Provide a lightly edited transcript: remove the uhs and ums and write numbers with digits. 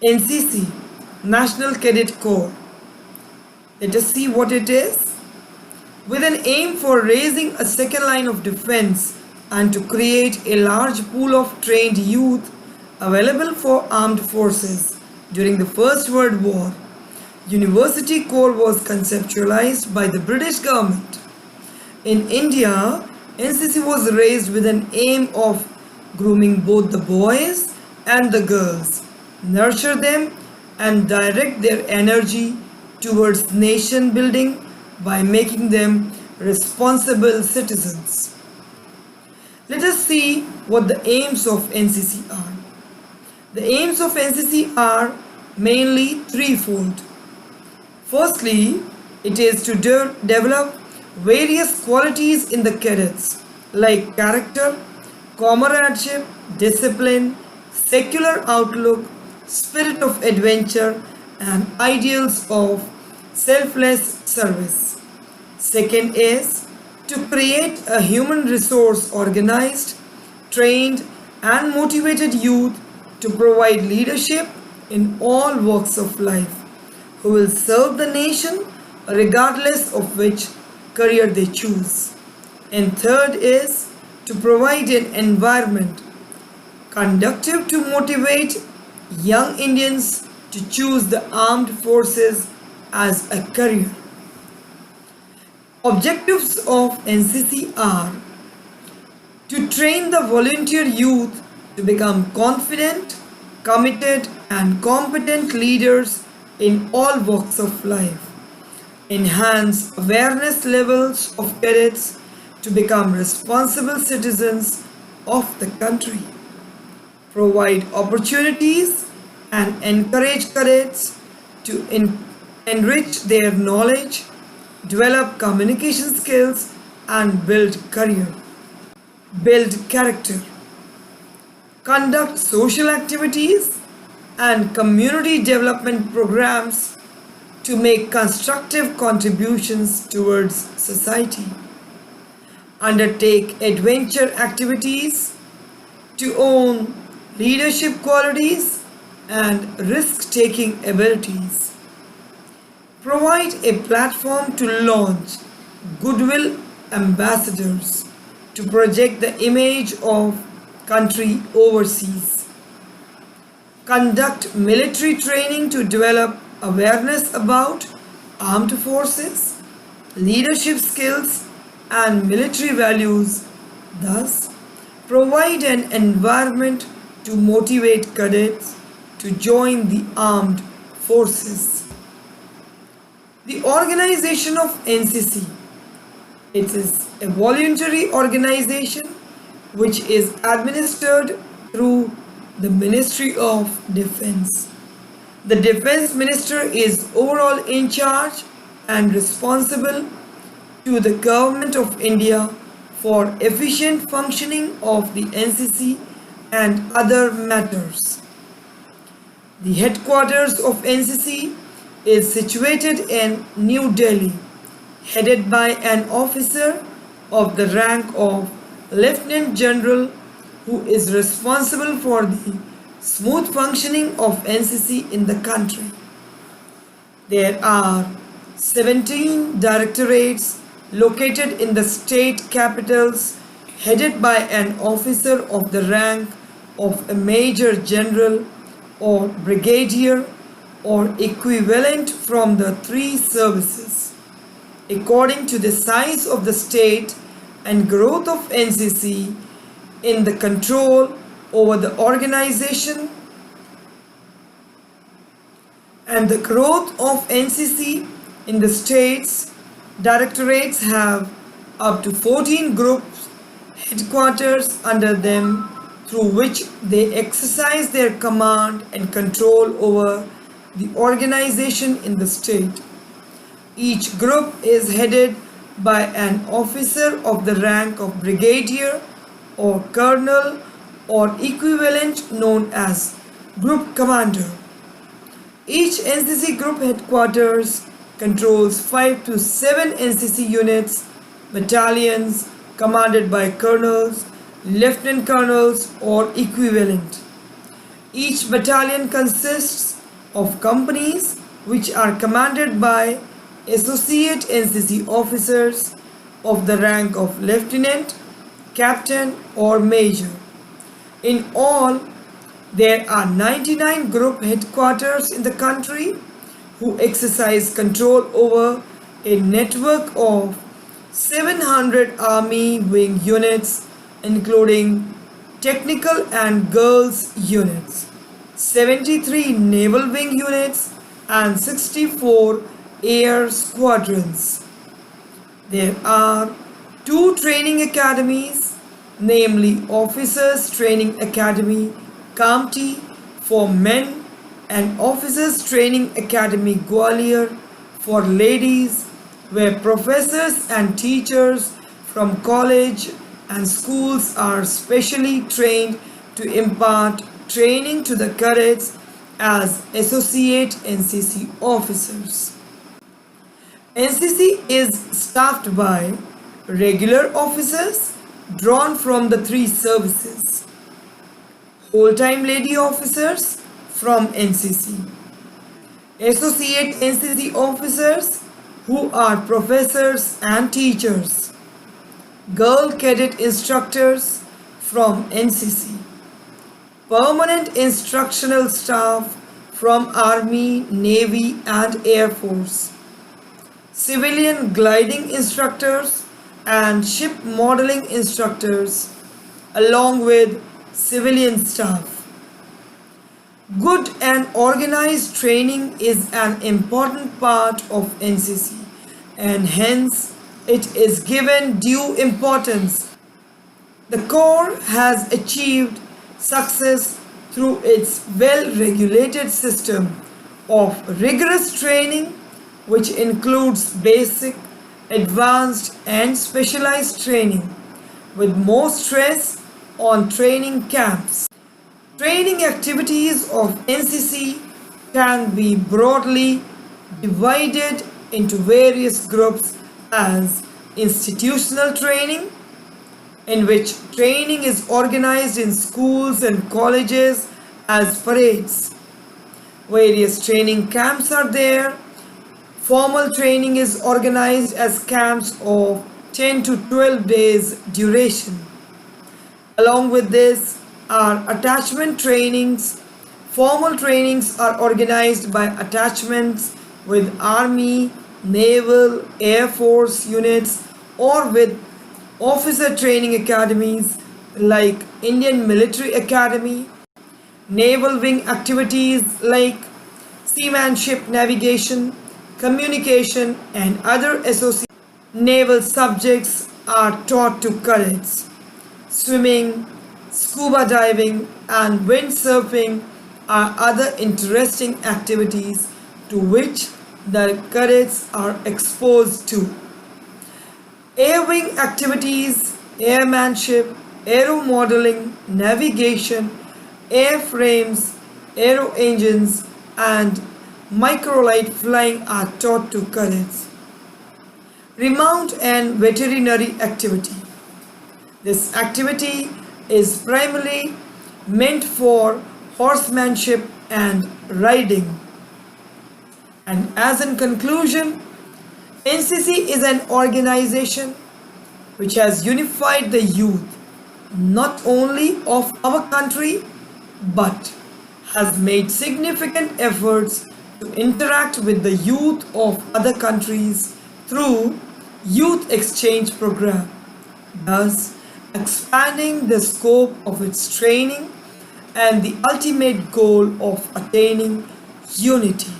NCC, National Cadet Corps. Let us see what it is. With an aim for raising a second line of defense and to create a large pool of trained youth available for armed forces during the First World War, University Corps was conceptualized by the British government. In India, NCC was raised with an aim of grooming both the boys and the girls, nurture them and direct their energy towards nation building by making them responsible citizens. Let us see what the aims of NCC are. The aims of NCC are mainly threefold. Firstly, it is to develop various qualities in the cadets like character, comradeship, discipline, secular outlook, spirit of adventure, and ideals of selfless service. Second is to create a human resource organized, trained, and motivated youth to provide leadership in all walks of life, who will serve the nation regardless of which career they choose. And third is to provide an environment conducive to motivate young Indians to choose the armed forces as a career. Objectives of NCC are to train the volunteer youth to become confident, committed, and competent leaders in all walks of life, enhance awareness levels of cadets to become responsible citizens of the country, provide opportunities and encourage cadets to enrich their knowledge, develop communication skills, and build career, build character, conduct social activities and community development programs to make constructive contributions towards society, undertake adventure activities, to own leadership qualities and risk-taking abilities, provide a platform to launch goodwill ambassadors to project the image of country overseas, conduct military training to develop awareness about armed forces, leadership skills, and military values, thus provide an environment to motivate cadets to join the armed forces. The Organization of Ncc. It is a voluntary organization which is administered through the Ministry of Defense. The Defense Minister is overall in charge and responsible to the Government of India for efficient functioning of the NCC and other matters. The headquarters of NCC is situated in New Delhi, headed by an officer of the rank of Lieutenant General, who is responsible for the smooth functioning of NCC in the country. There are 17 directorates located in the state capitals, headed by an officer of the rank of a Major General or Brigadier or equivalent from the three services. According to the size of the state and growth of NCC in the control over the organization and the growth of NCC in the states, directorates have up to 14 groups headquarters under them through which they exercise their command and control over the organization in the state. Each group is headed by an officer of the rank of Brigadier or Colonel or equivalent known as Group Commander. Each NCC group headquarters controls 5 to 7 NCC units, battalions commanded by colonels, lieutenant colonels or equivalent. Each battalion consists of companies which are commanded by Associate NCC officers of the rank of Lieutenant, Captain or Major. In all, there are 99 group headquarters in the country who exercise control over a network of 700 Army wing units, including technical and girls units, 73 naval wing units, and 64 air squadrons. There are two training academies, namely Officers Training Academy, Kamti for men and Officers Training Academy, Gwalior for ladies, where professors and teachers from college and schools are specially trained to impart training to the cadets as Associate NCC officers. NCC is staffed by regular officers drawn from the three services, whole-time lady officers from NCC, Associate NCC officers who are professors and teachers, girl cadet instructors from NCC, permanent instructional staff from Army, Navy and Air Force, civilian gliding instructors and ship modeling instructors, along with civilian staff. Good and organized training is an important part of NCC, and hence it is given due importance. The Corps has achieved success through its well-regulated system of rigorous training, which includes basic, advanced and specialized training, with more stress on training camps. Training activities of NCC can be broadly divided into various groups as institutional training, in which training is organized in schools and colleges as parades. Various training camps are there. Formal training is organized as camps of 10 to 12 days duration. Along with this are attachment trainings. Formal trainings are organized by attachments with Army, Naval, Air Force units or with officer training academies like Indian Military Academy, naval wing activities like seamanship, navigation, communication and other associated naval subjects are taught to cadets. Swimming, scuba diving and windsurfing are other interesting activities to which the cadets are exposed to. Air wing activities, airmanship, aero modeling, navigation, airframes, aero engines and microlight flying are taught to cadets. Remount and veterinary activity. This activity is primarily meant for horsemanship and riding. And as in conclusion, NCC is an organization which has unified the youth not only of our country but has made significant efforts to interact with the youth of other countries through youth exchange program, thus expanding the scope of its training and the ultimate goal of attaining unity.